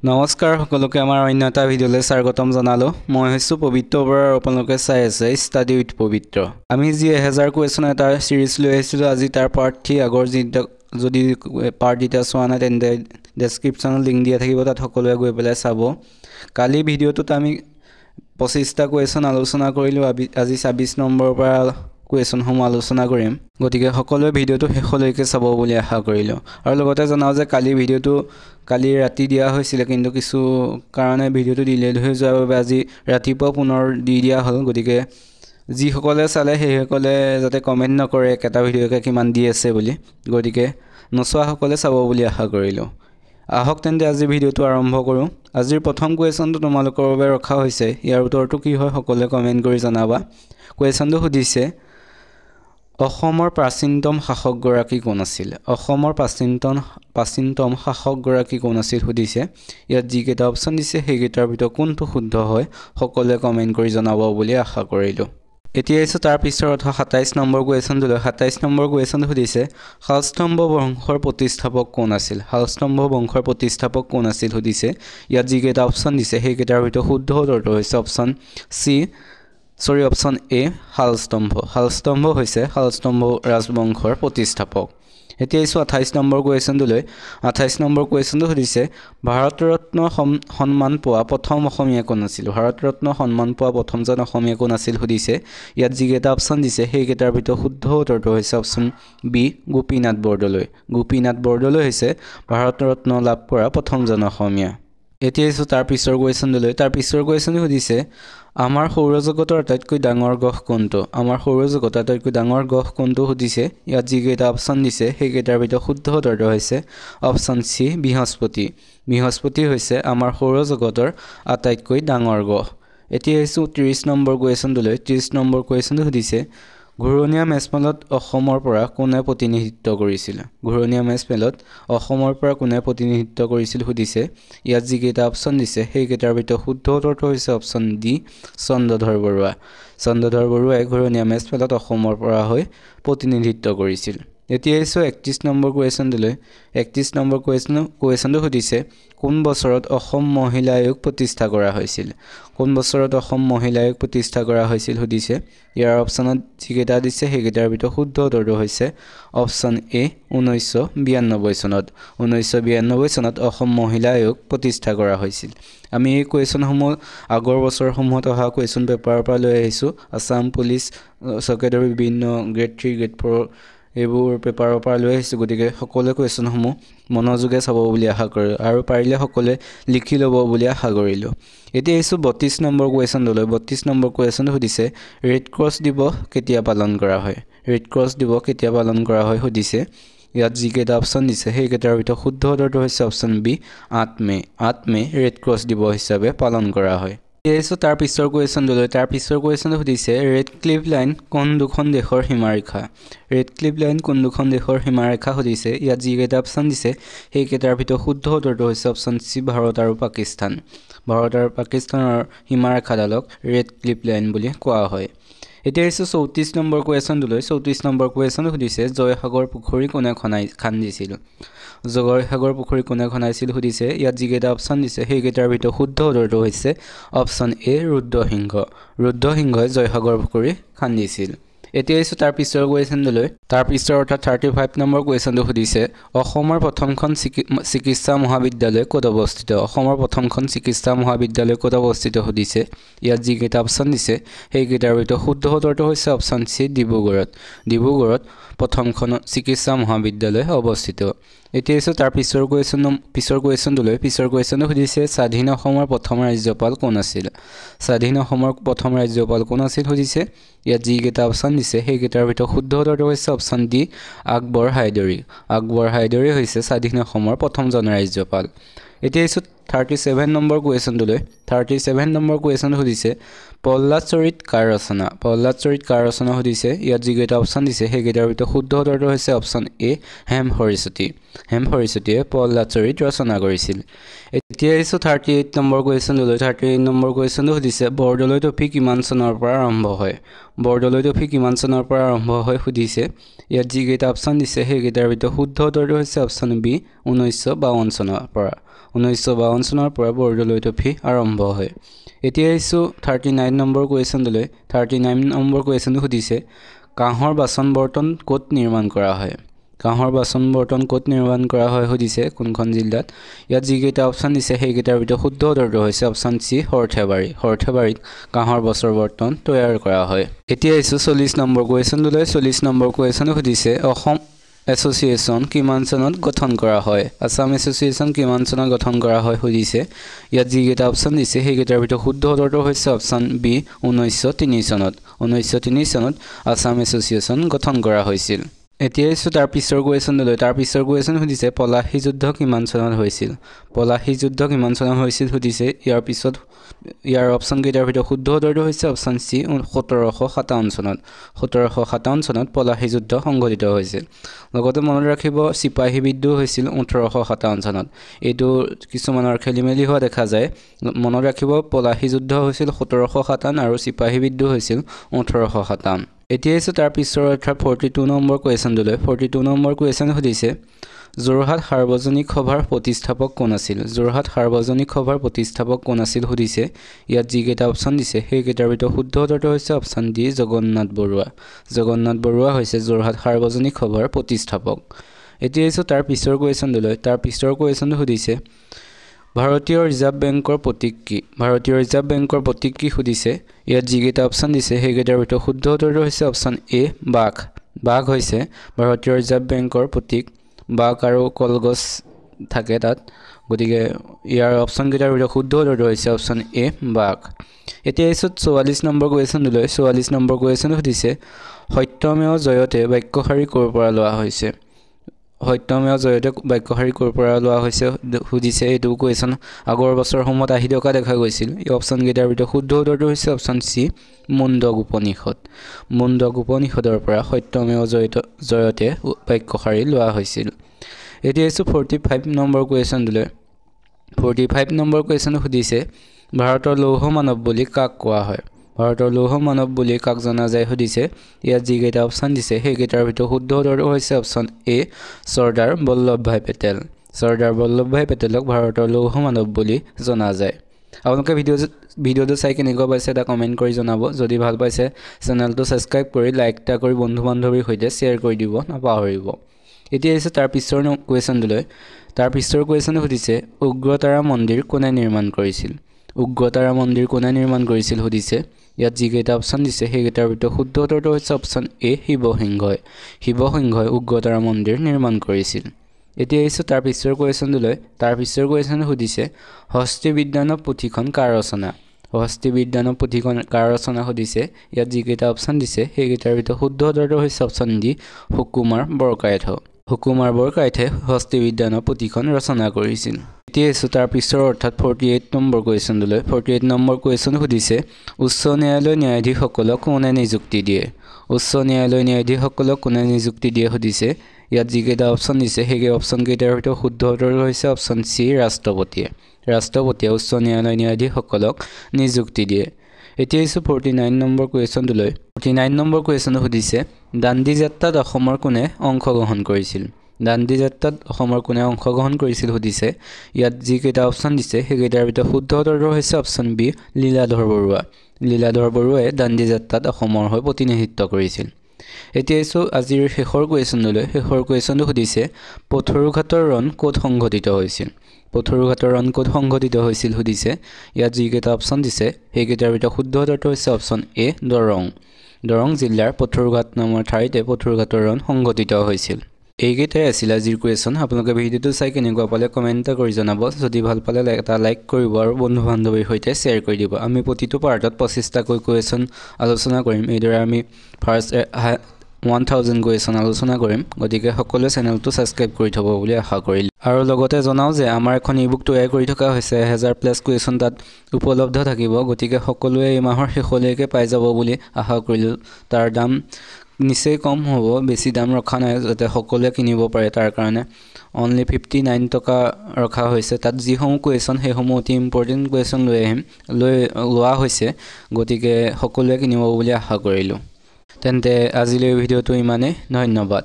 নমস্কাৰ সকলোকে আমাৰ অন্য এটা ভিডিঅ'লৈ স্বাগতম জনালো। মই হৈছোঁ পবিত্ৰ বৰা আৰু আপোনালোকে চাই আছে ষ্টাডি উইথ পবিত্ৰ। আমি যি 1000 কুৱেশ্যন এটা সিৰিজ লৈ আহিছিলোঁ, আজি তাৰ পাৰ্ট 3 আগৰ যদি পাৰ্ট দুটা চোৱা নাই তেন্তে ডেছক্ৰিপশ্যনত লিংক দিয়া থাকিব, তাত সকলোৱে গৈ পেলাই চাব। কালি ভিডিঅ'টোত আমি 25টা কুৱেশ্যন আলোচনা কৰিলোঁ, আজি 26 নম্বৰৰ পৰা কুৱেশ্যনসমূহ আলোচনা কৰিম। গতিকে সকলোৱে ভিডিঅ'টো শেষলৈকে চাব বুলি আশা কৰিলোঁ। আৰু লগতে জনাওঁ যে কালি ৰাতি দিয়া হৈছিলে, কিন্তু কিছু কাৰণে ভিডিঅ'টো ডিলেড হৈ যোৱাৰ বাবে আজি ৰাতিপুৱা পুনৰ দি দিয়া হ'ল। গতিকে যিসকলে চালে সেইসকলে যাতে কমেণ্ট নকৰে একেটা ভিডিঅ'কে কিমান দি আছে বুলি, গতিকে নোচোৱাসকলে চাব বুলি আশা কৰিলোঁ। আহক তেন্তে আজি ভিডিঅ'টো আৰম্ভ কৰোঁ। আজিৰ প্ৰথম কুৱেশ্যনটো তোমালোকৰ বাবে ৰখা হৈছে, ইয়াৰ উত্তৰটো কি হয় সকলোৱে কমেণ্ট কৰি জনাবা। কুৱেশ্যনটো সুধিছে, অসমৰ প্ৰাচীনতম শাসকগৰাকী কোন আছিল? অসমৰ প্ৰাচীনতম শাসকগৰাকী কোন আছিল সুধিছে। ইয়াত যিকেইটা অপশ্যন দিছে সেইকেইটাৰ ভিতৰত কোনটো শুদ্ধ হয় সকলোৱে কমেণ্ট কৰি জনাব বুলি আশা কৰিলোঁ। এতিয়া আহিছোঁ তাৰ পিছত 27 নম্বৰ কুৱেশ্যনটোলৈ। 27 নম্বৰ কুৱেশ্যনটো সুধিছে, শালস্তম্ভ বংশৰ প্ৰতিষ্ঠাপক কোন আছিল? শালস্তম্ভ বংশৰ প্ৰতিষ্ঠাপক কোন আছিল সুধিছে। ইয়াত যিকেইটা অপশ্যন দিছে সেইকেইটাৰ ভিতৰত শুদ্ধ উত্তৰটো হৈছে অপশ্যন এ, শালস্তম্ভ। শালস্তম্ভ হৈছে শালস্তম্ভ ৰাজবংশৰ প্ৰতিষ্ঠাপক। এতিয়া আহিছোঁ 28 নম্বৰ কুৱেশ্যনটোলৈ। 28 নম্বৰ কুৱেশ্যনটো সুধিছে, ভাৰতৰত্ন সন্মান পোৱা প্ৰথম অসমীয়া কোন আছিল? ভাৰতৰত্ন সন্মান পোৱা প্ৰথমজন অসমীয়া কোন আছিল সুধিছে। ইয়াত যিকেইটা অপশ্যন দিছে সেইকেইটাৰ ভিতৰত শুদ্ধ উত্তৰটো হৈছে অপশ্যন বি, গোপীনাথ বৰদলৈ। গোপীনাথ বৰদলৈ হৈছে ভাৰতৰত্ন লাভ কৰা প্ৰথমজন অসমীয়া। এতিয়া আহিছোঁ তাৰ পিছৰ কুৱেশ্যনটোলৈ। তাৰ পিছৰ কুৱেশ্যনটো সুধিছে, আমাৰ সৌৰজগতৰ আটাইতকৈ ডাঙৰ গ্ৰহ কোনটো? আমাৰ সৌৰজগতৰ আটাইতকৈ ডাঙৰ গ্ৰহ কোনটো সুধিছে। ইয়াত যিকেইটা অপশ্যন দিছে সেইকেইটাৰ ভিতৰত শুদ্ধ উত্তৰটো হৈছে অপশ্যন চি, বৃহস্পতি। বৃহস্পতি হৈছে আমাৰ সৌৰজগতৰ আটাইতকৈ ডাঙৰ গ্ৰহ। এতিয়া আহিছোঁ 30 নম্বৰ কুৱেশ্যনটোলৈ। 30 নম্বৰ কুৱেশ্যনটো সুধিছে, ঘূৰণীয়া মেজমেলত অসমৰ পৰা কোনে প্ৰতিনিধিত্ব কৰিছিল? ঘূৰণীয়া মেজমেলত অসমৰ পৰা কোনে প্ৰতিনিধিত্ব কৰিছিল সুধিছে। ইয়াত যিকেইটা অপশ্যন দিছে সেইকেইটাৰ ভিতৰত শুদ্ধ উত্তৰটো হৈছে অপশ্যন ডি, চন্দ্ৰধৰ বৰুৱা। চন্দ্ৰধৰ বৰুৱাই ঘূৰণীয়া মেজমেলত অসমৰ পৰা হৈ প্ৰতিনিধিত্ব কৰিছিল। এতিয়া আহিছোঁ 31 নম্বৰ কুৱেশ্যনটোলৈ। 31 নম্বৰ কুৱেশ্যনটো সুধিছে, কোন বছৰত অসম মহিলা আয়োগ প্ৰতিষ্ঠা কৰা হৈছিল? কোন বছৰত অসম মহিলা আয়োগ প্ৰতিষ্ঠা কৰা হৈছিল সুধিছে। ইয়াৰ অপশ্যনত যিকেইটা দিছে সেইকেইটাৰ ভিতৰত শুদ্ধ উত্তৰটো হৈছে অপশ্যন এ, 1992 চনত। 1992 চনত অসম মহিলা আয়োগ প্ৰতিষ্ঠা কৰা হৈছিল। আমি এই কুৱেশ্যনসমূহ আগৰ বছৰসমূহত অহা কুৱেশ্যন পেপাৰৰ পৰা লৈ আহিছোঁ। আছাম পুলিচ চৰকাৰী বিভিন্ন গ্ৰেড 3, গ্ৰেড 4 এইবোৰ পেপাৰৰ পৰা লৈ আহিছোঁ। গতিকে সকলোৱে কুৱেশ্যনসমূহ মনোযোগে চাব বুলি আশা কৰোঁ আৰু পাৰিলে সকলোৱে লিখি ল'ব বুলি আশা কৰিলোঁ। এতিয়া আহিছোঁ 32 নম্বৰ কুৱেশ্যনটোলৈ। 32 নম্বৰ কুৱেশ্যনটো সুধিছে, ৰেড ক্ৰছ দিৱস কেতিয়া পালন কৰা হয়? ৰেড ক্ৰছ দিৱস কেতিয়া পালন কৰা হয় সুধিছে। ইয়াত যিকেইটা অপশ্যন দিছে সেইকেইটাৰ ভিতৰত শুদ্ধ উত্তৰটো হৈছে অপশ্যন বি, 8 মে'। 8 মে' ৰেড ক্ৰছ দিৱস হিচাপে পালন কৰা হয়। এতিয়া আহিছোঁ তাৰ পিছৰ কুৱেশ্যনটোলৈ। তাৰ পিছৰ কুৱেশ্যনটো সুধিছে, ৰেড ক্লিফ লাইন কোন দুখন দেশৰ সীমাৰেখা? ৰেড ক্লিফ লাইন কোন দুখন দেশৰ সীমাৰেখা সুধিছে। ইয়াত যিকেইটা অপশ্যন দিছে সেইকেইটাৰ ভিতৰত শুদ্ধ উত্তৰটো হৈছে অপশ্যন চি, ভাৰত আৰু পাকিস্তান। ভাৰত আৰু পাকিস্তানৰ সীমাৰেখাডালক ৰেড ক্লিফ লাইন বুলি কোৱা হয়। এতিয়া আহিছোঁ 34 নম্বৰ কুৱেশ্যনটোলৈ। 34 নম্বৰ কুৱেশ্যনটো সুধিছে, জয়সাগৰ পুখুৰী কোনে খান্দিছিল? জয়সাগৰ পুখুৰী কোনে খন্দাইছিল সুধিছে। ইয়াত যিকেইটা অপশ্যন দিছে সেইকেইটাৰ ভিতৰত শুদ্ধ উত্তৰটো হৈছে অপশ্যন এ, ৰুদ্ৰসিংহ। ৰুদ্ৰসিংহই জয়সাগৰ পুখুৰী খান্দিছিল। এতিয়া আহিছোঁ তাৰ পিছৰ কুৱেশ্যনটোলৈ। তাৰ পিছৰ অৰ্থাৎ 35 নম্বৰ কুৱেশ্যনটো সুধিছে, অসমৰ প্ৰথমখন চিকিৎসা মহাবিদ্যালয় ক'ত অৱস্থিত? অসমৰ প্ৰথমখন চিকিৎসা মহাবিদ্যালয় ক'ত অৱস্থিত সুধিছে। ইয়াত যিকেইটা অপশ্যন দিছে সেইকেইটাৰ ভিতৰত শুদ্ধ উত্তৰটো হৈছে অপশ্যন চি, ডিব্ৰুগড়ত। ডিব্ৰুগড়ত প্ৰথমখন চিকিৎসা মহাবিদ্যালয় অৱস্থিত। এতিয়া আহিছোঁ তাৰ পিছৰ কুৱেশ্যনটোলৈ। পিছৰ কুৱেশ্যনটো সুধিছে, স্বাধীন অসমৰ প্ৰথম ৰাজ্যপাল কোন আছিল? স্বাধীন অসমৰ প্ৰথম ৰাজ্যপাল কোন আছিল সুধিছে। ইয়াত যিকেইটা অপশ্যন দিছে সেইকেইটাৰ ভিতৰত শুদ্ধ উত্তৰটো হৈছে অপশ্যন ডি, আকবৰ হাইদৰি। আকবৰ হাইদৰি হৈছে স্বাধীন অসমৰ প্ৰথমজন ৰাজ্যপাল। এতিয়া আহিছোঁ 37 নম্বৰ কুৱেশ্যনটোলৈ। 37 নম্বৰ কুৱেশ্যনটো সুধিছে, প্ৰহ্লাদ চৰিত কাৰ ৰচনা? প্ৰহ্লাদ চৰিত কাৰ ৰচনা সুধিছে। ইয়াত যিকেইটা অপশ্যন দিছে সেইকেইটাৰ ভিতৰত শুদ্ধ উত্তৰটো হৈছে অপশ্যন এ, হেম সৰস্বতী। হেম সৰস্বতীয়ে প্ৰহ্লাদ চৰিত ৰচনা কৰিছিল। এতিয়া আহিছোঁ 38 নম্বৰ কুৱেশ্যনটোলৈ। 38 নম্বৰ কুৱেশ্যনটো সুধিছে, বৰদলৈ ট্ৰফী কিমান চনৰ পৰা আৰম্ভ হয়? বৰদলৈ ট্ৰফী কিমান চনৰ পৰা আৰম্ভ হয় সুধিছে। ইয়াত যিকেইটা অপশ্যন দিছে সেইকেইটাৰ ভিতৰত শুদ্ধ উত্তৰটো হৈছে অপশ্যন বি, 1952 চনৰ পৰা। 1952 চনৰ পৰা বৰদলৈ ট্ৰফি আৰম্ভ হয় এতিয়া আহিছো 39 নম্বৰ কোৱেশ্যনলৈ 39 নম্বৰ কোৱেশ্যনটো সুধিছে কাঁহৰ বাচন বৰ্তন ক'ত নিৰ্মাণ কৰা হয় কাঁহৰ বাচন বৰ্তন ক'ত নিৰ্মাণ কৰা হয় সুধিছে কোনখন জিলাত ইয়াত যিকেইটা অপচন দিছে সেইকেইটাৰ ভিতৰত শুদ্ধ উত্তৰটো হৈছে অপচন সি সৰ্থেবাৰীত কাঁহৰ বাচন বৰ্তন তৈয়াৰ কৰা হয় এতিয়া আহিছো 40 নম্বৰ কোৱেশ্যনলৈ 40 নম্বৰ কোৱেশ্যনটো সুধিছে অসম এছ'চিয়েশ্যন কিমান চনত গঠন কৰা হয় আসাম এছ'চিয়েশ্যন কিমান চনত গঠন কৰা হয় সুধিছে ইয়াত যিকেইটা অপচন দিছে সেইকেইটাৰ ভিতৰত শুদ্ধ উত্তৰটো হৈছে অপচন বি 1903 চনত 1903 চনত আসাম এছ'চিয়েশ্যন গঠন কৰা হৈছিল এতিয়া আহিছো তাৰ পিছৰ কোৱেশ্যনলৈ তাৰ পিছৰ কোৱেশ্যন সুধিছে পলাশী যুদ্ধ কিমান চনত হৈছিল পলাশী যুদ্ধ কিমান চনত হৈছিল সুধিছে ইয়াৰ অপচন কেইটাৰ ভিতৰত শুদ্ধ উত্তৰটো হৈছে অপচন সি 1757 চনত পলাশী যুদ্ধ সংঘটিত হৈছিল লগতে মনত ৰাখিব চিপাহী বিদ্ৰোহ হৈছিল 1857 চনত এইটো কিছুমানৰ খেলিমেলি হোৱা দেখা যায় মনত ৰাখিব পলাশী যুদ্ধ হৈছিল 1757 আৰু চিপাহী বিদ্ৰোহ হৈছিল 1857 এতিয়া আছে তাৰ পিছৰ অৰ্থাৎ 42 নম্বৰ কোৱেশ্যনলৈ 42 নম্বৰ কোৱেশ্যন সুধিছে যোৰহাট সাৰ্বজনিক সভাৰ প্ৰতিষ্ঠাপক কোন আছিল যোৰহাট সাৰ্বজনিক সভাৰ প্ৰতিষ্ঠাপক কোন আছিল সুধিছে ইয়াত যিকেইটা অপচন দিছে সেইকেইটাৰ ভিতৰত শুদ্ধ উত্তৰটো হৈছে অপচন ডি জগন্নাথ বৰুৱা হৈছে যোৰহাট সাৰ্বজনিক সভাৰ প্ৰতিষ্ঠাপক এতিয়া আছে তাৰ পিছৰ কোৱেশ্যনলৈ তাৰ পিছৰ কোৱেশ্যনটো সুধিছে ভাৰতীয় ৰিজাৰ্ভ বেংকৰ প্ৰতীক কি ভাৰতীয় ৰিজাৰ্ভ বেংকৰ প্ৰতীক কি সুধিছে ইয়াত যিকেইটা অপচন দিছে সেইকেইটাৰ ভিতৰত শুদ্ধ উত্তৰটো হৈছে অপচন এ বাঘ হৈছে ভাৰতীয় ৰিজাৰ্ভ বেংকৰ প্ৰতীক বাঘ আৰু কলগছ থাকে তাত গতিকে ইয়াৰ অপচন কেইটাৰ ভিতৰত শুদ্ধ উত্তৰটো হৈছে অপচন এ বাঘ এতিয়া আহিছো 44 নম্বৰ কোৱেশ্যনলৈ 44 নম্বৰ কোৱেশ্যন সুধিছে সত্যমেৱ জয়তে বাক্যশাৰী ক'ৰ পৰা লোৱা হৈছে সত্যমেৱ জয়তে বাক্যশাৰী ক'ৰ পৰা লোৱা হৈছে সুধিছে এইটো কোৱেশ্যন আগৰ বছৰসমূহত আহি থকা দেখা গৈছিল এই অপচন কেইটাৰ ভিতৰত শুদ্ধ উত্তৰটো হৈছে অপচন সি মুণ্ডক উপনিষদৰ পৰা সত্যমেৱ জয়তে বাক্যশাৰী লোৱা হৈছিল এতিয়া আহিছো 45 নম্বৰ কোৱেশ্যনলৈ 45 নম্বৰ কোৱেশ্যন সুধিছে ভাৰতৰ লৌহ মানৱ বুলি কাক কোৱা হয় ভাৰতৰ লৌহ মানৱ বুলি কাক জনা যায় সুধিছে ইয়াত যিকেইটা অপচন দিছে সেইকেইটাৰ ভিতৰত শুদ্ধ উত্তৰটো হৈছে অপচন এ চৰ্দাৰ বল্লভভাই পেটেলক ভাৰতৰ লৌহ মানৱ বুলি জনা যায় আপোনালোকে ভিডিঅ'টো চাই কেনেকুৱা পাইছে এটা কমেণ্ট কৰি জনাব যদি ভাল পাইছে চেনেলটো ছাবস্ক্ৰাইব কৰি লাইক এটা কৰি বন্ধু বান্ধৱীৰ সৈতে শ্বেয়াৰ কৰি দিব নাপাহৰিব এতিয়া আহিছে তাৰ পিছৰ কোৱেশ্যনলৈ তাৰ পিছৰ কোৱেশ্যন সুধিছে উগ্ৰতাৰা মন্দিৰ কোনে নিৰ্মাণ কৰিছিল সুধিছে ইয়াত যিকেইটা অপচন দিছে সেইকেইটাৰ ভিতৰত শুদ্ধ উত্তৰটো হৈছে অপচন এ শিৱসিংহই উগ্ৰতাৰা মন্দিৰ নিৰ্মাণ কৰিছিল এতিয়া আহিছো তাৰ পিছৰ কোৱেশ্যনলৈ তাৰ পিছৰ কোৱেশ্যন সুধিছে হস্তি বিজ্ঞানৰ পুথিখন কাৰ ৰচনা সুধিছে ইয়াত যিকেইটা অপচন দিছে সেইকেইটাৰ ভিতৰত শুদ্ধ উত্তৰটো হৈছে অপচন ডি সুকুমাৰ বৰকাইতে হস্তি বিজ্ঞানৰ পুথিখন ৰচনা কৰিছিল এতিয়া আহিছো তাৰ পিছৰ অৰ্থাৎ 48 নম্বৰ কোৱেশ্যনলৈ 48 নম্বৰ কোৱেশ্যন সুধিছে উচ্চ ন্যায়ালয়ৰ ন্যায়াধীশসকলক কোনে নিযুক্তি দিয়ে সুধিছে ইয়াত যিকেইটা অপচন দিছে সেই অপচন কেইটাৰ ভিতৰত শুদ্ধ উত্তৰ হৈছে অপচন সি ৰাষ্ট্ৰপতিয়ে উচ্চ ন্যায়ালয়ৰ ন্যায়াধীশসকলক নিযুক্তি দিয়ে এতিয়া আহিছো 49 নম্বৰ কোৱেশ্যনলৈ 49 নম্বৰ কোৱেশ্যন সুধিছে দাণ্ডি যাত্ৰাত অসমৰ কোনে অংশগ্ৰহণ কৰিছিল সুধিছে ইয়াত যিকেইটা অপচন দিছে সেইকেইটাৰ ভিতৰত শুদ্ধ উত্তৰটো হৈছে অপচন বি লীলাধৰ বৰুৱাই দাণ্ডি যাত্ৰাত অসমৰ হৈ প্ৰতিনিধিত্ব কৰিছিল এতিয়া আহিছো আজিৰ শেষৰ কুৱেশ্যনটো সুধিছে পথৰুঘাটৰ ৰণ ক'ত সংঘটিত হৈছিল সুধিছে ইয়াত যিকেইটা অপচন দিছে সেইকেইটাৰ ভিতৰত শুদ্ধ উত্তৰটো হৈছে অপচন এ দৰং জিলাৰ পথৰুঘাট নামৰ ঠাইতে পথৰুঘাটৰ ৰণ সংঘটিত হৈছিল এইকেইটাই আছিল আজিৰ কুৱেশ্যন আপোনালোকে ভিডিঅ'টো চাই কেনেকুৱা পালে কমেণ্ট কৰি জনাব যদি ভাল পালে এটা লাইক কৰিব আৰু বন্ধু বান্ধৱীৰ সৈতে শ্বেয়াৰ কৰি দিব আমি প্ৰতিটো পাৰ্টত 25টাকৈ কুৱেশ্যন আলোচনা কৰিম এইদৰে আমি ফাৰ্ষ্ট 1000 কুৱেশ্যন আলোচনা কৰিম গতিকে সকলোৱে চেনেলটো ছাবস্ক্ৰাইব কৰি থব বুলি আশা কৰিলো আৰু লগতে জনাও যে আমাৰ এখন ইবুক তৈয়াৰ কৰি থকা হৈছে 1000+ কুৱেশ্যন তাত উপলব্ধ থাকিব গতিকে সকলোৱে এই মাহৰ শেষলৈকে পাই যাব বুলি আশা কৰিলো তাৰ দাম নিশ্চয় কম হ'ব বেছি দাম ৰখা নাই যাতে সকলোৱে কিনিব পাৰে তাৰ কাৰণে অনলি 59 টকা ৰখা হৈছে তাত যিসমূহ কুৱেশ্যন সেইসমূহ অতি ইম্পৰ্টেণ্ট কুৱেশ্যন লোৱা হৈছে গতিকে সকলোৱে কিনিব বুলি আশা কৰিলো তেন্তে আজিলৈ ভিডিঅ'টো ইমানেই ধন্যবাদ